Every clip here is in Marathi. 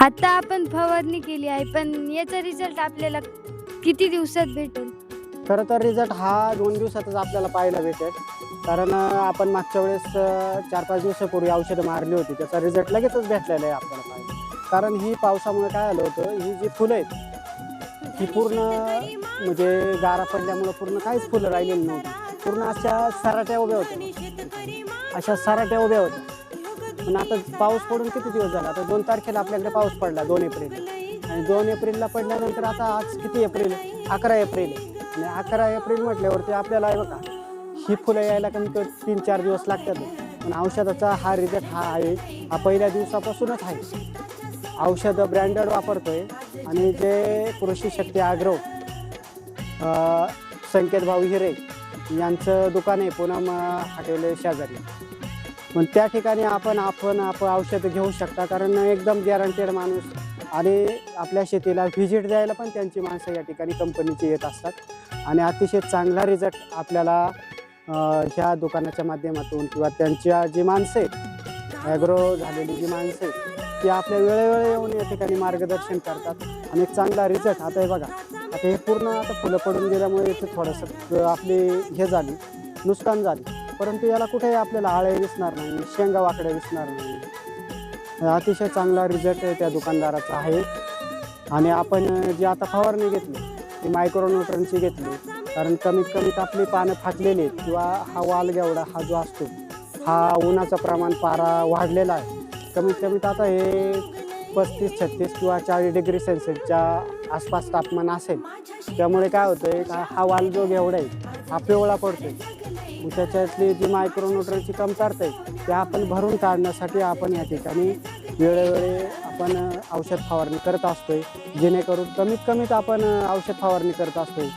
आता आपण फवारणी केली आहे, पण याचा रिझल्ट आपल्याला किती दिवसात भेटेल? खरं तर रिझल्ट हा 2 दिवसातच आपल्याला पाहायला भेटेल. कारण आपण मागच्या वेळेस 4-5 दिवसापूर्वी औषधं मारली होती. त्याचा रिझल्ट लगेचच भेटलेला आहे आपल्याला पाहायला. कारण ही पावसामुळे काय झालं होतं, ही जी फुलं आहेत ही पूर्ण म्हणजे गारा पडल्यामुळं पूर्ण काहीच फुलं राहिलेली नव्हती. पूर्ण अशा सराट्या उभ्या होत्या, अशा सराट्या उभ्या होत्या. पण आता पाऊस पडून किती दिवस झाला? आता 2 तारखेला आपल्याकडे पाऊस पडला 2 एप्रिल आणि 2 एप्रिलला पडल्यानंतर आता आज किती एप्रिल? 11 एप्रिल आणि 11 एप्रिल म्हटल्यावरती आपल्याला बघा ही फुलं यायला कमी 3-4 दिवस लागतात. पण औषधाचा हा रिझल्ट हा आहे, हा पहिल्या दिवसापासूनच आहे. औषधं ब्रँडेड वापरतोय आणि जे कृषी शक्ती ॲग्रो संकेत भाऊ हिरे यांचं दुकान आहे पूनम हॉटेल शेजारी. पण त्या ठिकाणी आपण औषधं घेऊ शकता, कारण एकदम गॅरंटेड माणूस आणि आपल्या शेतीला व्हिजिट द्यायला पण त्यांची माणसं या ठिकाणी कंपनीची येत असतात आणि अतिशय चांगला रिझल्ट आपल्याला ह्या दुकानाच्या माध्यमातून किंवा त्यांच्या जी माणसं आहेत ॲग्रो झालेली जी माणसं आहेत ती आपल्या वेळोवेळी येऊन या ठिकाणी मार्गदर्शन करतात आणि एक चांगला रिझल्ट. आता हे बघा, आता हे पूर्ण आता फुलं पडून गेल्यामुळे इथे थोडंसं आपली हे झाली, नुकसान झाली, परंतु याला कुठेही आपल्याला आळे दिसणार नाही, शेंगा वाकड्या दिसणार नाही. अतिशय चांगला रिझल्ट त्या दुकानदाराचा आहे. आणि आपण जी आता फवारणी घेतली ती मायक्रोन्यूट्रनची घेतली, कारण कमीत कमीत आपली पानं फाटलेली आहेत किंवा हा वालगेवडा हा जो असतो हा उन्हाचं प्रमाण पारा वाढलेला आहे. कमीत कमीत आता हे 35-36 किंवा 40 डिग्री सेल्सिअसच्या आसपास तापमान असेल. त्यामुळे काय होतं आहे, हा वाल जो घेवडा आहे हा पिवळा पडतो आहे. त्याच्यातली जी मायक्रोन्यूट्रनची कमतरता आहे ते आपण भरून काढण्यासाठी आपण या ठिकाणी वेळोवेळी आपण औषध फवारणी करत असतोय, जेणेकरून कमीत कमीत आपण औषध फवारणी करत असतोय.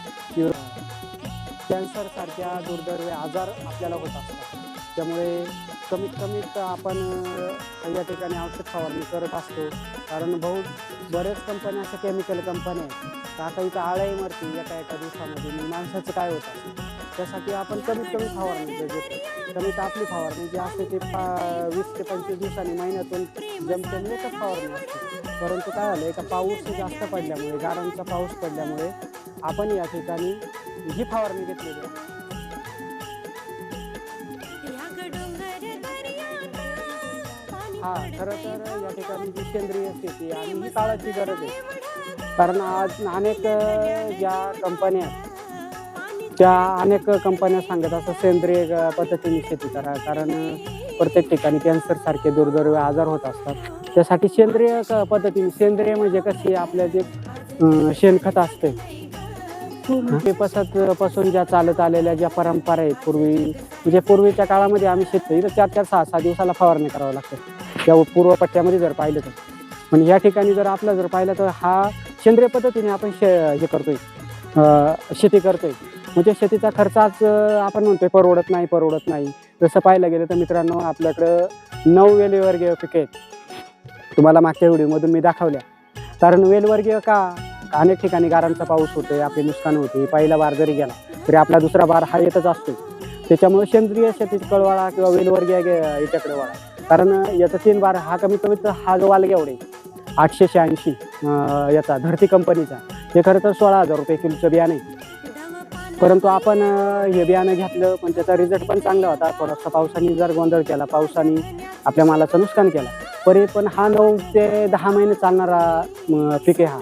कॅन्सरसारख्या दुर्दैवी आजार आपल्याला होत असतात. त्यामुळे कमीत कमीत आपण या ठिकाणी औषध फवारणी करत असतो. कारण बरेच कंपन्या अशा केमिकल कंपन्या आहेत, तर आता इथं आळाई मरते एका दिवसामध्ये, माणसाचं काय होतं. त्यासाठी आपण कमीत कमी फवारणी घेतो. कमीत आपली फवारणी जी असते ते 20 ते 25 दिवसांनी महिन्यातून जमतेम एकच फवारणी असते. परंतु काय झालं, का पाऊस जास्त पडल्यामुळे, गारांचा पाऊस पडल्यामुळे आपण या ठिकाणी ही फवारणी घेतलेली आहे. हा, खरं तर या ठिकाणी जी सेंद्रिय शेती आणि ही काळाची गरज आहे. कारण आज अनेक ज्या कंपन्या त्या अनेक कंपन्या सांगत असतात सेंद्रिय पद्धतीने शेती करा, कारण प्रत्येक ठिकाणी कॅन्सरसारखे दुर्दैवी आजार होत असतात. त्यासाठी सेंद्रिय पद्धतीने, सेंद्रिय म्हणजे कशी आपल्या जे शेणखत असते ते पासून ज्या चालत आलेल्या ज्या परंपरा आहेत म्हणजे पूर्वीच्या काळामध्ये आम्ही शेतकरी 4-4, 6-6 दिवसाला फवारणी करावं लागतं त्या पूर्व पट्ट्यामध्ये जर पाहिलं तर. पण या ठिकाणी जर आपलं जर पाहिलं तर हा सेंद्रिय पद्धतीने आपण हे करतोय, शेती करतोय. म्हणजे शेतीचा खर्च आज आपण म्हणतोय परवडत नाही. जसं पाहायला गेलं तर मित्रांनो, आपल्याकडं 9 वेलवर्गीय पिके आहेत, तुम्हाला मागच्या व्हिडिओमधून मी दाखवल्या. कारण वेलवर्गीय का, अनेक ठिकाणी गारांचा पाऊस होतोय, आपले नुकसान होते. पहिला बार जरी गेला तरी आपला दुसरा बार हा येतच असतो. त्याच्यामुळे सेंद्रिय शेतीची कळवाळा किंवा वेलवर्गीय याच्याकडे वळा. कारण याचा 3 बार हा कमीत कमीत हा जो वालगेवडा 886 याचा धरती कंपनीचा, हे खरं तर 16,000 रुपये किलोचं बियाणं आहे. परंतु आपण हे बियाणं घेतलं, पण त्याचा रिझल्ट पण चांगला होता. थोडासा पावसाने जर गोंधळ केला, पावसाने आपल्या मालाचं नुकसान केला, पण हा 9 ते 10 महिने चालणारा पीक आहे. हा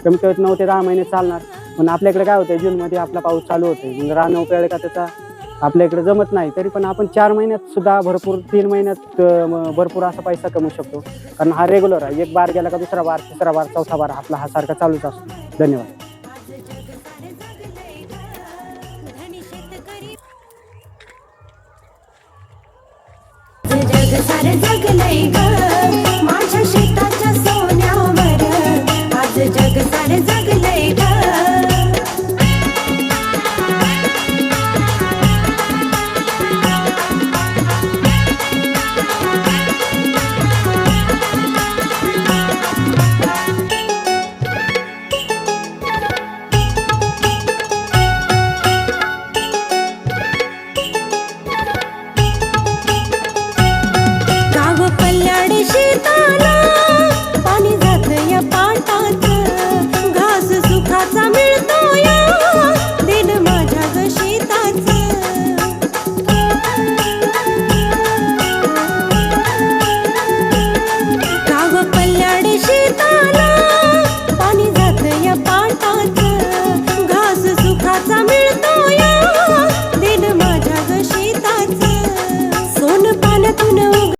कमीत कमीत 9 ते 10 महिने चालणार. पण आपल्याकडे काय होतं, जूनमध्ये आपला पाऊस चालू होतो, मग रान उपेल का त्याचा आपल्या इकडे जमत नाही. तरी पण आपण 4 महिन्यात सुद्धा भरपूर, 3 महिन्यात भरपूर असा पैसा कमवू शकतो. कारण हा रेग्युलर आहे. एक बार गेला का दुसरा बार, तिसरा बार, चौथा बार आपला हा सारखा चालूच असतो. धन्यवाद. जग सारं जगलंय ग.